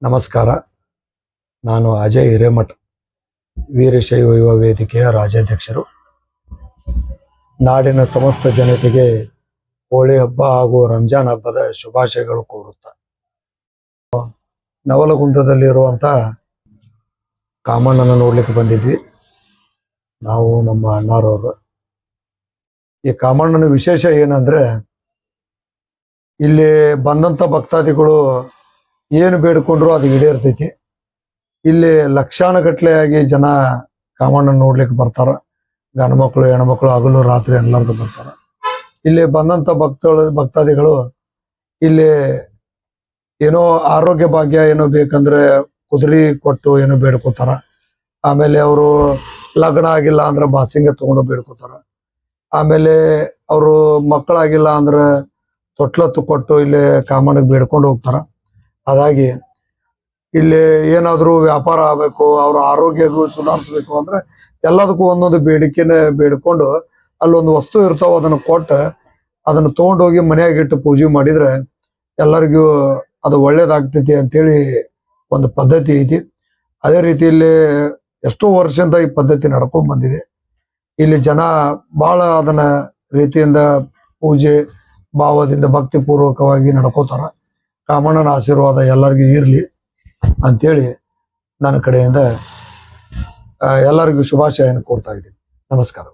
ನಮಸ್ಕಾರ. ನಾನು ಅಜಯ್ ಹಿರೇಮಠ್, ವೀರಶೈವ ಯುವ ವೇದಿಕೆಯ ರಾಜ್ಯಾಧ್ಯಕ್ಷರು. ನಾಡಿನ ಸಮಸ್ತ ಜನತೆಗೆ ಹೋಳಿ ಹಬ್ಬ ಹಾಗೂ ರಂಜಾನ್ ಹಬ್ಬದ ಶುಭಾಶಯಗಳು ಕೋರುತ್ತಾ, ನವಲಗುಂದದಲ್ಲಿರುವಂಥ ಕಾಮಣ್ಣನ ನೋಡ್ಲಿಕ್ಕೆ ಬಂದಿದ್ವಿ ನಾವು, ನಮ್ಮ ಅಣ್ಣಾರವರು. ಈ ಕಾಮಣ್ಣನ ವಿಶೇಷ ಏನಂದ್ರೆ, ಇಲ್ಲಿ ಬಂದಂಥ ಭಕ್ತಾದಿಗಳು ಏನು ಬೇಡಿಕೊಂಡ್ರು ಅದು ಈಡೇರ್ತೈತಿ. ಇಲ್ಲಿ ಲಕ್ಷಾನುಗಟ್ಲೆಯಾಗಿ ಜನ ಕಾಮಣ್ಣನ ನೋಡ್ಲಿಕ್ಕೆ ಬರ್ತಾರ. ಗಂಡು ಮಕ್ಕಳು ಹೆಣ್ಮಕ್ಳು ಹಗಲು ರಾತ್ರಿ ಎಲ್ಲರದು ಬರ್ತಾರ. ಇಲ್ಲಿ ಬಂದಂಥ ಭಕ್ತಾದಿಗಳು ಇಲ್ಲಿ ಏನೋ ಆರೋಗ್ಯ ಭಾಗ್ಯ ಏನೋ ಬೇಕಂದ್ರೆ ಕುದುರೆ ಕೊಟ್ಟು ಏನೋ ಬೇಡ್ಕೋತಾರ. ಆಮೇಲೆ ಅವರು ಲಗ್ನ ಆಗಿಲ್ಲ ಅಂದ್ರೆ ಬಾಸಿಂಗ ತಗೊಂಡು ಬೇಡ್ಕೋತಾರ. ಆಮೇಲೆ ಅವರು ಮಕ್ಕಳಾಗಿಲ್ಲ ಅಂದ್ರೆ ತೊಟ್ಲತ್ತು ಕೊಟ್ಟು ಇಲ್ಲಿ ಕಾಮಣ್ಣಗೆ ಬೇಡ್ಕೊಂಡು ಹೋಗ್ತಾರ. ಹಾಗಾಗಿ ಇಲ್ಲಿ ಏನಾದರೂ ವ್ಯಾಪಾರ ಆಗಬೇಕು, ಅವ್ರ ಆರೋಗ್ಯಗೂ ಸುಧಾರಿಸ್ಬೇಕು ಅಂದ್ರೆ ಎಲ್ಲದಕ್ಕೂ ಒಂದೊಂದು ಬೇಡಿಕೆನ ಬೇಡ್ಕೊಂಡು ಅಲ್ಲೊಂದು ವಸ್ತು ಇರ್ತಾವ, ಅದನ್ನು ಕೊಟ್ಟು ಅದನ್ನು ತೊಗೊಂಡೋಗಿ ಮನೆಯಾಗಿಟ್ಟು ಪೂಜೆ ಮಾಡಿದ್ರೆ ಎಲ್ಲರಿಗೂ ಅದು ಒಳ್ಳೇದಾಗ್ತೈತಿ ಅಂತೇಳಿ ಒಂದು ಪದ್ಧತಿ ಐತಿ. ಅದೇ ರೀತಿಯಲ್ಲಿ ಎಷ್ಟೋ ವರ್ಷದಿಂದ ಈ ಪದ್ಧತಿ ನಡ್ಕೊಂಡ್ ಬಂದಿದೆ. ಇಲ್ಲಿ ಜನ ಬಹಳ ಅದನ್ನ ರೀತಿಯಿಂದ ಪೂಜೆ ಭಾವದಿಂದ ಭಕ್ತಿಪೂರ್ವಕವಾಗಿ ನಡ್ಕೋತಾರ. ಕಾಮಣ್ಣನ ಆಶೀರ್ವಾದ ಎಲ್ಲರಿಗೂ ಇರಲಿ ಅಂತೇಳಿ ನನ್ನ ಕಡೆಯಿಂದ ಎಲ್ಲರಿಗೂ ಶುಭಾಶಯನ ಕೋರ್ತಾ ಇದ್ದೀನಿ. ನಮಸ್ಕಾರ.